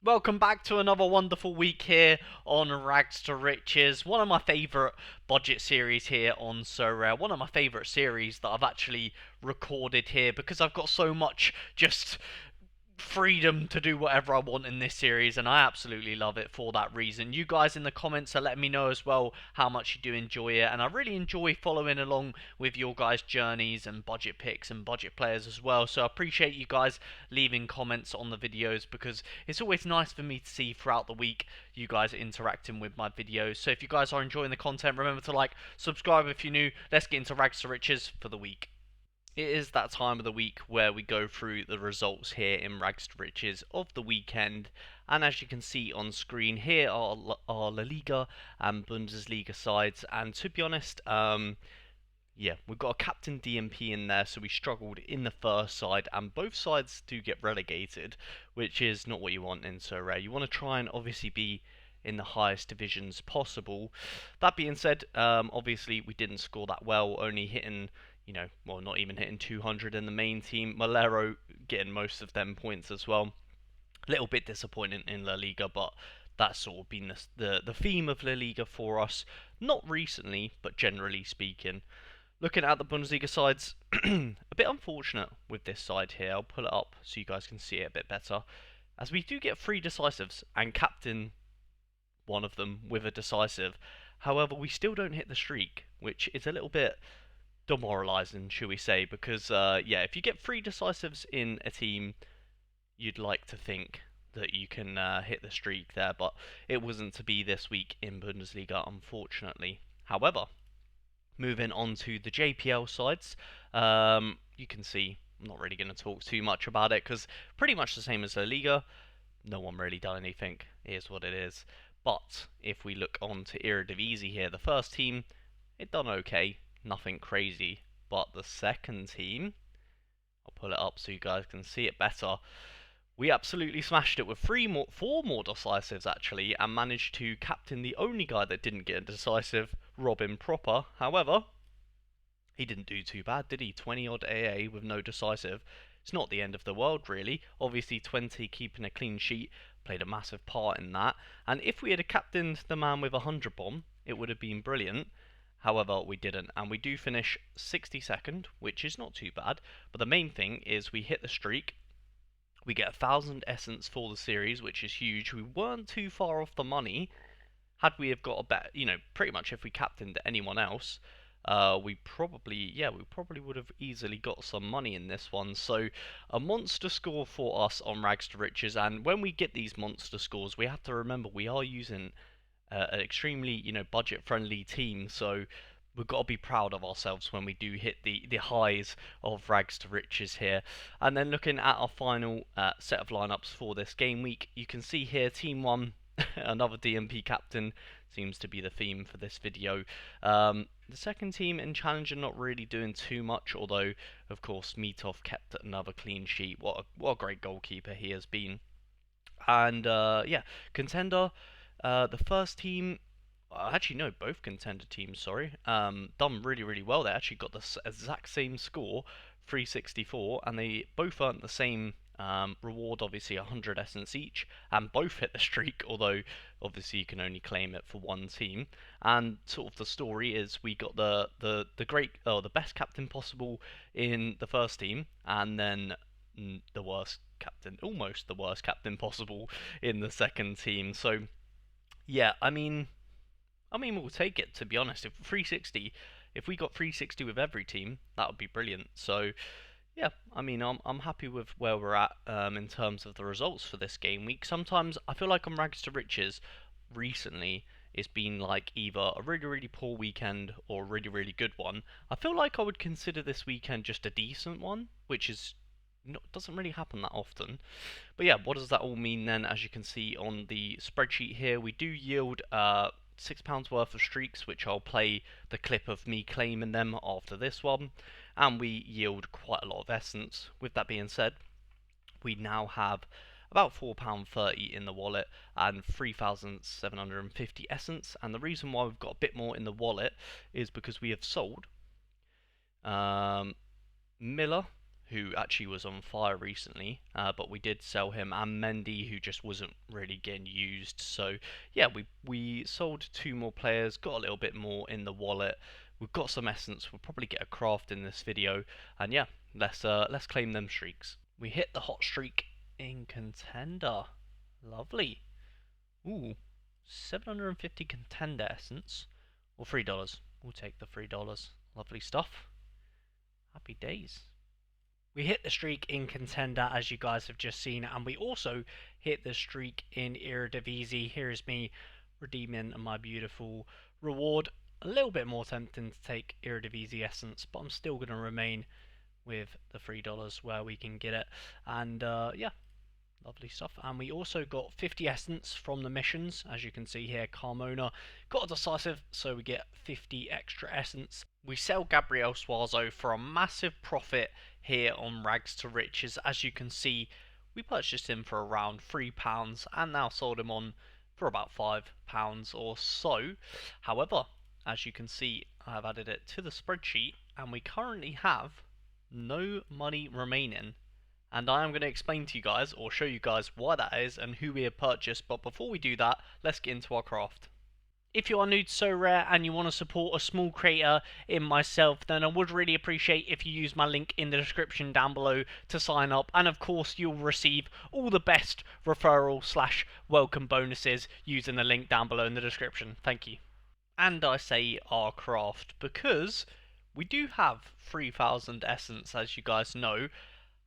Welcome back to another wonderful week here on Rags to Riches. One of my favourite budget series here on Sorare. One of my favourite series that I've actually recorded here because I've got so much just freedom to do whatever I want in this series, and I absolutely love it for that reason. You guys in the comments are letting me know as well how much you do enjoy it, and I really enjoy following along with your guys' journeys and budget picks and budget players as well. So I appreciate you guys leaving comments on the videos because it's always nice for me to see throughout the week you guys interacting with my videos. So if you guys are enjoying the content, remember to like, subscribe if you're new. Let's get into Rags to Riches for the week. It is that time of the week where we go through the results here in Rags to Riches of the weekend. And as you can see on screen, here are our La Liga and Bundesliga sides. And to be honest, yeah, we've got a captain DMP in there, so we struggled in the first side, and both sides do get relegated, which is not what you want in Sorare. You want to try and obviously be in the highest divisions possible. That being said, obviously we didn't score that well, only hitting, well, not even hitting 200 in the main team. Malero getting most of them points as well. A little bit disappointing in La Liga, but that's sort of been the theme of La Liga for us. Not recently, but generally speaking. Looking at the Bundesliga sides, a bit unfortunate with this side here. I'll pull it up so you guys can see it a bit better. As we do get three decisives and captain one of them with a decisive. However, we still don't hit the streak, which is a little bit demoralising, shall we say, because, yeah, if you get three decisives in a team, you'd like to think that you can hit the streak there, but it wasn't to be this week in Bundesliga, unfortunately. However, moving on to the JPL sides, you can see I'm not really going to talk too much about it because pretty much the same as La Liga. No one really done anything. It is what it is. But if we look on to Eredivisie here, the first team, it done okay, nothing crazy. But the second team, I'll pull it up so you guys can see it better. We absolutely smashed it with four more decisives actually, and managed to captain the only guy that didn't get a decisive, Robin Proper. However, he didn't do too bad, did he? 20 odd AA with no decisive. It's not the end of the world, really. Obviously, 20 keeping a clean sheet played a massive part in that. And if we had captained the man with a 100 bomb, it would have been brilliant. However, we didn't, and we do finish 62nd, which is not too bad. But the main thing is we hit the streak. We get 1,000 essence for the series, which is huge. We weren't too far off the money. Had we have got a bet, pretty much if we captained anyone else, we probably would have easily got some money in this one. So a monster score for us on Rags to Riches, and when we get these monster scores, we have to remember we are using an extremely, budget-friendly team. So we've got to be proud of ourselves when we do hit the highs of Rags to Riches here. And then looking at our final set of lineups for this game week, you can see here Team 1, another DMP captain, seems to be the theme for this video. The second team in Challenger not really doing too much, although, of course, Mitov kept another clean sheet. What a great goalkeeper he has been. And, yeah, Contender, the first team, actually no, both contender teams, sorry, done really, really well. They actually got the exact same score, 364, and they both earned the same reward, obviously 100 essence each, and both hit the streak, although obviously you can only claim it for one team. And sort of the story is we got the best captain possible in the first team, and then the worst captain, almost the worst captain possible in the second team. So yeah, I mean, we'll take it, to be honest. If we got 360 with every team, that would be brilliant. So, yeah, I mean, I'm happy with where we're at in terms of the results for this game week. Sometimes I feel like on Rags to Riches recently, it's been like either a really, really poor weekend or a really, really good one. I feel like I would consider this weekend just a decent one, which is doesn't really happen that often. But yeah, what does that all mean then? As you can see on the spreadsheet here, we do yield £6 worth of streaks, which I'll play the clip of me claiming them after this one, and we yield quite a lot of essence. With that being said, we now have about £4.30 in the wallet and 3,750 essence, and the reason why we've got a bit more in the wallet is because we have sold Miller, who actually was on fire recently, but we did sell him, and Mendy, who just wasn't really getting used. So yeah, we sold two more players, got a little bit more in the wallet. We've got some essence. We'll probably get a craft in this video, and yeah, let's claim them streaks. We hit the hot streak in contender. Lovely. Ooh, 750 contender essence, or $3. We'll take the $3. Lovely stuff. Happy days. We hit the streak in contender, as you guys have just seen, and we also hit the streak in Eredivisie. Here is me redeeming my beautiful reward. A little bit more tempting to take Eredivisie essence, but I'm still going to remain with the $3 where we can get it. And yeah, lovely stuff. And we also got 50 essence from the missions, as you can see here. Carmona got a decisive, so we get 50 extra essence. We sell Gabriel Suazo for a massive profit here on Rags to Riches. As you can see, we purchased him for around £3 and now sold him on for about £5 or so. However, as you can see, I've added it to the spreadsheet and we currently have no money remaining. And I am going to explain to you guys, or show you guys why that is and who we have purchased. But before we do that, let's get into our craft. If you are new to Sorare and you want to support a small creator in myself, then I would really appreciate if you use my link in the description down below to sign up. And of course, you'll receive all the best referral / welcome bonuses using the link down below in the description. Thank you. And I say our craft because we do have 3,000 essence, as you guys know.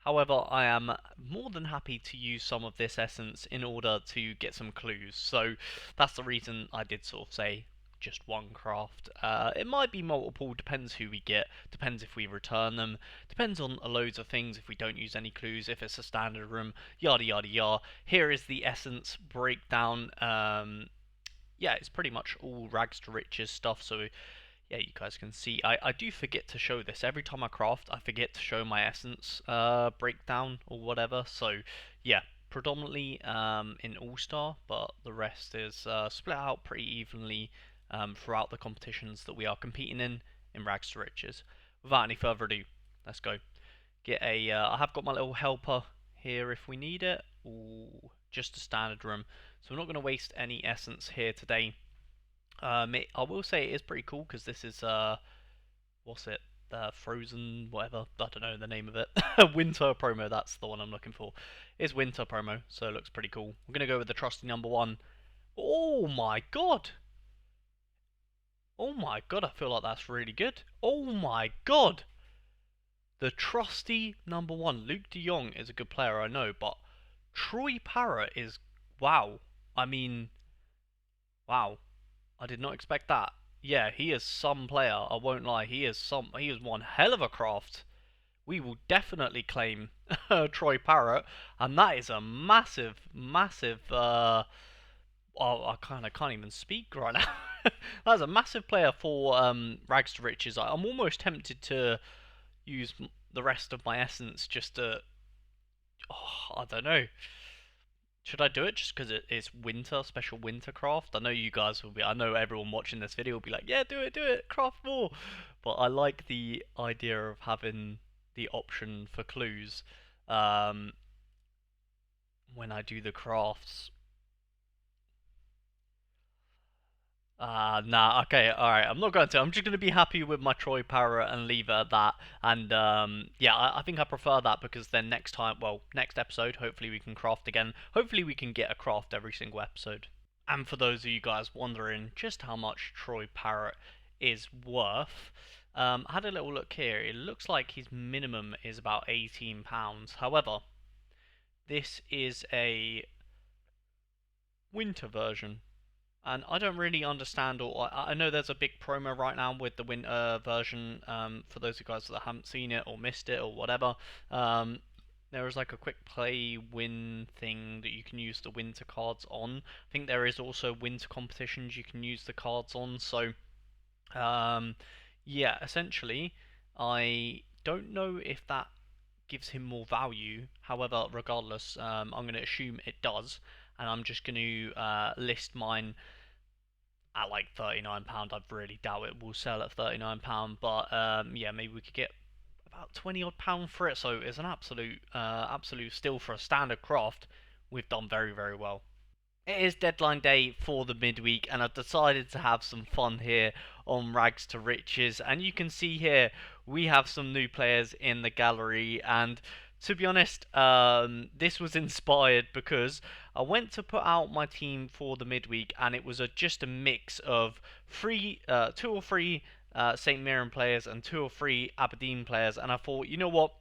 However, I am more than happy to use some of this essence in order to get some clues. So that's the reason I did sort of say just one craft. It might be multiple, depends who we get, depends if we return them, depends on loads of things, if we don't use any clues, if it's a standard room, yada yada yada. Here is the essence breakdown. Yeah, it's pretty much all Rags to Riches stuff, so yeah, you guys can see. I do forget to show this. Every time I craft, I forget to show my essence breakdown or whatever. So yeah, predominantly in All-Star, but the rest is split out pretty evenly throughout the competitions that we are competing in Rags to Riches. Without any further ado, let's go. Get a. I have got my little helper here if we need it. Ooh, just a standard room. So we're not going to waste any essence here today. I will say it is pretty cool because this is what's it? Frozen, whatever. I don't know the name of it. Winter promo. That's the one I'm looking for. It's winter promo, so it looks pretty cool. We're gonna go with the trusty number one. Oh my god! Oh my god! I feel like that's really good. Oh my god! The trusty number one. Luke De Jong is a good player, I know, but Troy Parrott is wow. I mean, wow. I did not expect that. Yeah, he is some player. I won't lie. He is one hell of a craft. We will definitely claim Troy Parrott, and that is a massive, massive. Oh, I kind of can't even speak right now. That's a massive player for Rags to Riches. I'm almost tempted to use the rest of my essence just to. Oh, I don't know. Should I do it just because it's winter, special winter craft? I know you guys will be, I know everyone watching this video will be like, yeah, do it, craft more. But I like the idea of having the option for clues when I do the crafts. Nah, okay, alright, I'm not going to. I'm just going to be happy with my Troy Parrott and leave it at that. And, yeah, I think I prefer that because then next time, well, next episode, hopefully we can craft again. Hopefully we can get a craft every single episode. And for those of you guys wondering just how much Troy Parrott is worth, I had a little look here. It looks like his minimum is about £18. However, this is a winter version. And I don't really understand, or I know there's a big promo right now with the winter version. For those of you guys that haven't seen it or missed it or whatever, there is like a quick play win thing that you can use the winter cards on. I think there is also winter competitions you can use the cards on. So, yeah, essentially, I don't know if that gives him more value. However, regardless, I'm going to assume it does, and I'm just going to list mine at like £39. I really doubt it will sell at £39, but yeah, maybe we could get about 20 odd pound for it, so it's an absolute steal for a standard craft. We've done very, very well. It is deadline day for the midweek, and I've decided to have some fun here on Rags to Riches. And you can see here we have some new players in the gallery. And to be honest, this was inspired because I went to put out my team for the midweek, and it was just a mix of two or three St. Mirren players and two or three Aberdeen players. And I thought, you know what?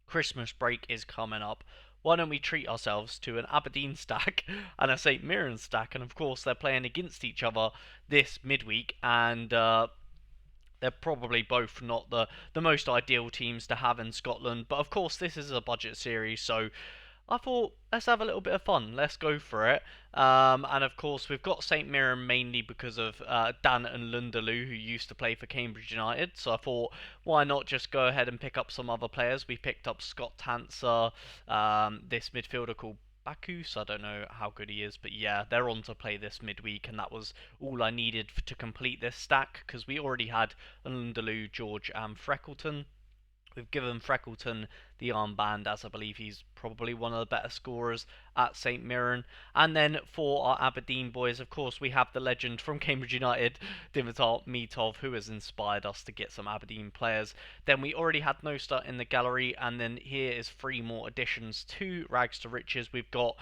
Christmas break is coming up. Why don't we treat ourselves to an Aberdeen stack and a St Mirren stack? And of course, they're playing against each other this midweek, and they're probably both not the most ideal teams to have in Scotland. But of course, this is a budget series, so I thought, let's have a little bit of fun. Let's go for it. And of course, we've got St Mirren mainly because of Dan and Lundalu, who used to play for Cambridge United. So I thought, why not just go ahead and pick up some other players? We picked up Scott Tanser, this midfielder called Bakus. I don't know how good he is, but yeah, they're on to play this midweek, and that was all I needed to complete this stack because we already had Lundalu, George, and Freckleton. We've given Freckleton the armband, as I believe he's probably one of the better scorers at St Mirren. And then for our Aberdeen boys, of course, we have the legend from Cambridge United, Dimitar Mitov, who has inspired us to get some Aberdeen players. Then we already had Nostar in the gallery, and then here is three more additions to Rags to Riches. We've got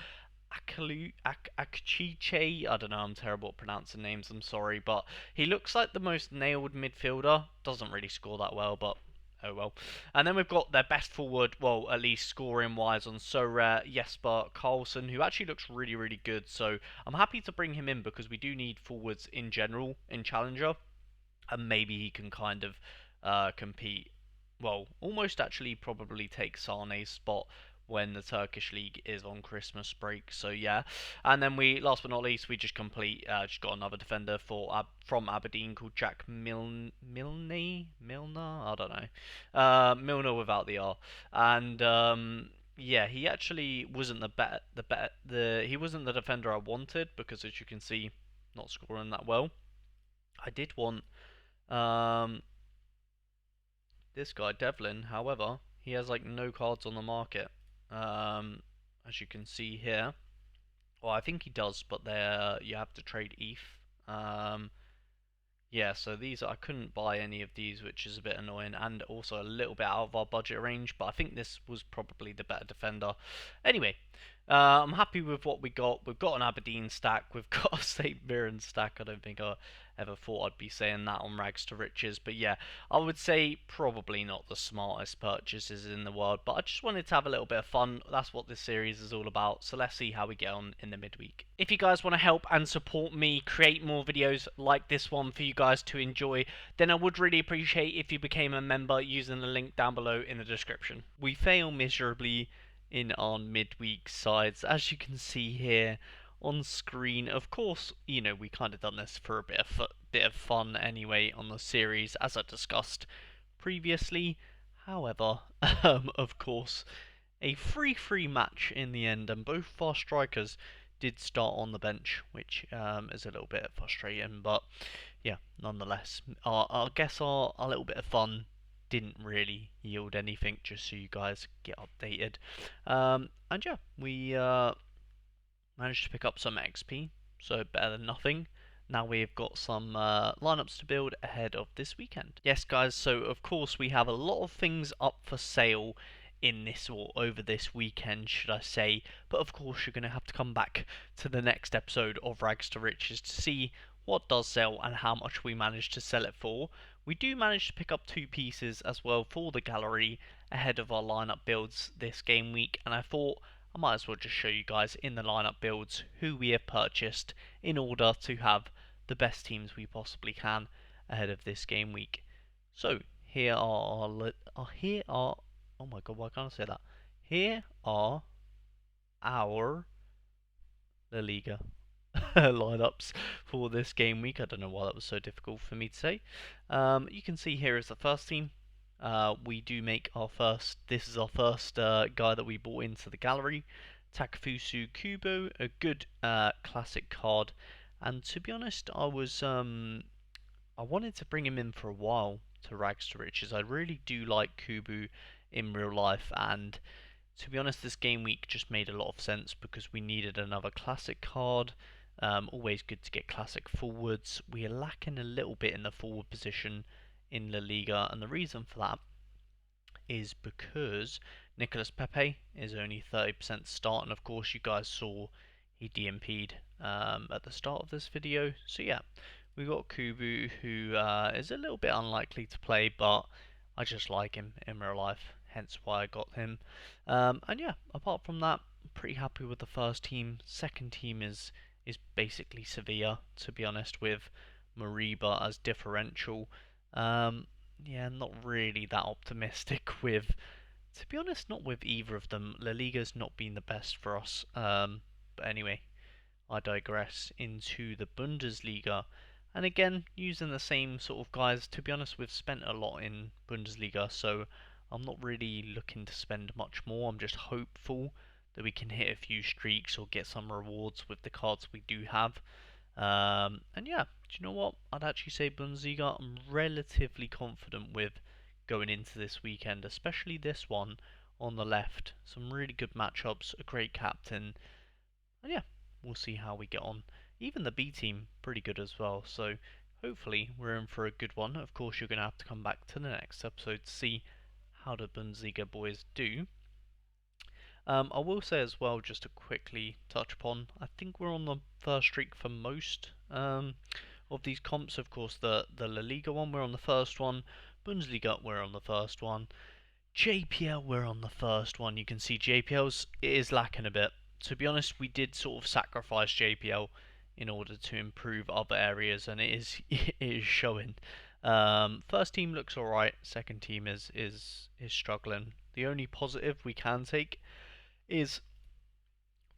Akchiche, I don't know, I'm terrible at pronouncing names, I'm sorry, but he looks like the most nailed midfielder. Doesn't really score that well, but oh well. And then we've got their best forward, well, at least scoring wise, on Sorare Jesper Carlson, who actually looks really, really good. So I'm happy to bring him in because we do need forwards in general in Challenger, and maybe he can kind of compete. Well, almost actually probably take Sane's spot when the Turkish league is on Christmas break. So yeah, and then we, last but not least, we just got another defender from Aberdeen called Jack Milner. I don't know, Milner without the R, and yeah, he actually wasn't he wasn't the defender I wanted because, as you can see, not scoring that well. I did want um this guy Devlin. However, he has like no cards on the market. Um, as you can see here. Well, I think he does, but you have to trade ETH. Yeah, so I couldn't buy any of these, which is a bit annoying, and also a little bit out of our budget range, but I think this was probably the better defender. Anyway, I'm happy with what we got. We've got an Aberdeen stack, we've got a St Mirren stack. I don't think I ever thought I'd be saying that on Rags to Riches, but yeah, I would say probably not the smartest purchases in the world, but I just wanted to have a little bit of fun. That's what this series is all about, so let's see how we get on in the midweek. If you guys want to help and support me create more videos like this one for you guys to enjoy, then I would really appreciate if you became a member using the link down below in the description. We fail miserably in our midweek sides, as you can see here on screen. Of course, you know, we kind of done this for a bit of fun anyway on the series, as I discussed previously. However, of course, a 3-3 match in the end, and both of our strikers did start on the bench, which is a little bit frustrating, but yeah, nonetheless, I guess our little bit of fun didn't really yield anything, just so you guys get updated. And yeah, we managed to pick up some XP, so better than nothing. Now we've got some lineups to build ahead of this weekend. Yes, guys, so of course we have a lot of things up for sale in this, or over this weekend, should I say. But of course, you're going to have to come back to the next episode of Rags to Riches to see what does sell and how much we managed to sell it for. We do manage to pick up 2 pieces as well for the gallery ahead of our lineup builds this game week, and I thought I might as well just show you guys in the lineup builds who we have purchased in order to have the best teams we possibly can ahead of this game week. So here are oh my god, why can't I say that? Here are our La Liga lineups for this game week. I don't know why that was so difficult for me to say. You can see here is the first team. We do make our first. This is our first guy that we bought into the gallery, Takafusu Kubo, a good classic card. And to be honest, I was I wanted to bring him in for a while to Rags to Riches. I really do like Kubu in real life, and to be honest, this game week just made a lot of sense because we needed another classic card. Always good to get classic forwards. We are lacking a little bit in the forward position in La Liga, and the reason for that is because Nicolas Pepe is only 30% start, and of course you guys saw he DMP'd at the start of this video. So yeah, we got Kubu, who is a little bit unlikely to play, but I just like him in real life, hence why I got him. And yeah, apart from that, I'm pretty happy with the first team. Second team is basically Sevilla, to be honest, with Mariba as differential. Yeah, not really that optimistic with, to be honest, not with either of them. La Liga's not been the best for us. But anyway, I digress into the Bundesliga. And again, using the same sort of guys. To be honest, we've spent a lot in Bundesliga, so I'm not really looking to spend much more. I'm just hopeful that we can hit a few streaks or get some rewards with the cards we do have. And yeah, do you know what? I'd actually say Bundesliga, I'm relatively confident with going into this weekend, especially this one on the left. Some really good matchups, a great captain, and yeah, we'll see how we get on. Even the B team, pretty good as well. So hopefully we're in for a good one. Of course, you're going to have to come back to the next episode to see how the Bundesliga boys do. I will say as well, just to quickly touch upon, I think we're on the first streak for most of these comps. Of course, the La Liga one, we're on the first one. Bundesliga, we're on the first one. JPL, we're on the first one. You can see JPL's it is lacking a bit. To be honest, we did sort of sacrifice JPL in order to improve other areas, and it is it is showing. First team looks alright. Second team is struggling. The only positive we can take is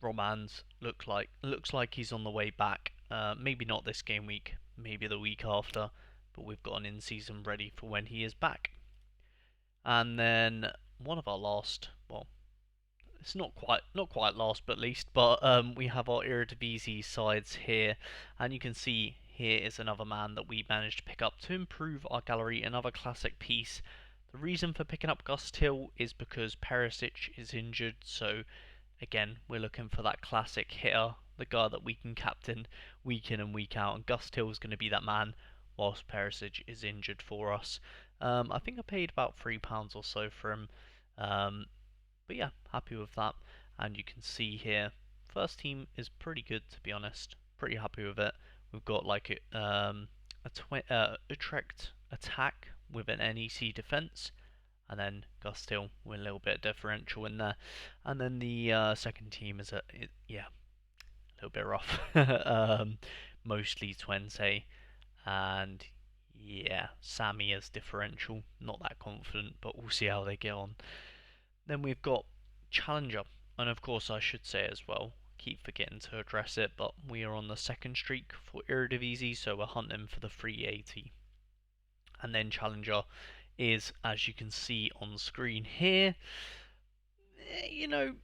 Romans looks like he's on the way back. Maybe not this game week, maybe the week after, but we've got an in-season ready for when he is back. And then one of our last, well, it's not quite last but least, but we have our Eredivisie sides here, and you can see here is another man that we managed to pick up to improve our gallery, another classic piece. The reason for picking up Gust Hill is because Perisic is injured, so again, we're looking for that classic hitter, the guy that we can captain week in and week out, and Gust Hill is going to be that man whilst Perisic is injured for us. I think I paid about £3 or so for him, but yeah, happy with that. And you can see here, first team is pretty good to be honest, pretty happy with it. We've got like Utrecht attack with an NEC defence, and then Gust Hill with a little bit of differential in there. And then the second team is yeah, a little bit rough. Mostly Twente, and yeah, Sammy as differential. Not that confident, but we'll see how they get on. Then we've got Challenger, and of course I should say as well, keep forgetting to address it, but we are on the second streak for Eredivisie, so we're hunting for the 380. And then Challenger is, as you can see on screen here, you know,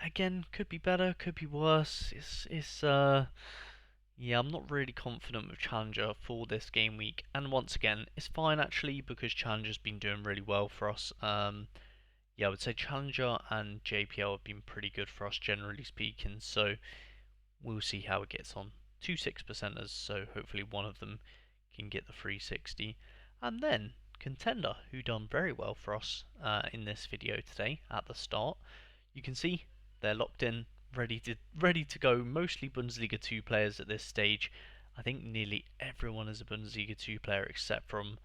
again, could be better, could be worse. Yeah, I'm not really confident with Challenger for this game week. And once again, it's fine actually because Challenger's been doing really well for us. Yeah, I would say Challenger and JPL have been pretty good for us generally speaking. So we'll see how it gets on. 2 6%ers, so hopefully one of them can get the 360. And then Contender, who done very well for us in this video today at the start. You can see they're locked in, ready to go. Mostly Bundesliga 2 players at this stage. I think nearly everyone is a Bundesliga 2 player except from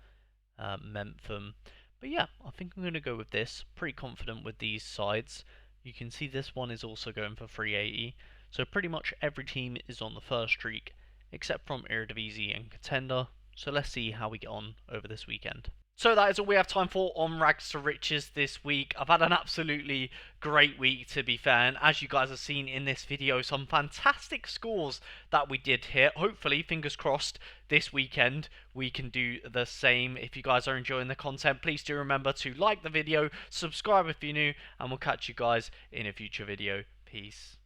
Memphis. But yeah, I think I'm going to go with this. Pretty confident with these sides. You can see this one is also going for 380. So pretty much every team is on the first streak, except from Eredivisie and Contender. So let's see how we get on over this weekend. So that is all we have time for on Rags to Riches this week. I've had an absolutely great week, to be fair, and as you guys have seen in this video, some fantastic scores that we did here. Hopefully, fingers crossed, this weekend we can do the same. If you guys are enjoying the content, please do remember to like the video, subscribe if you're new, and we'll catch you guys in a future video. Peace.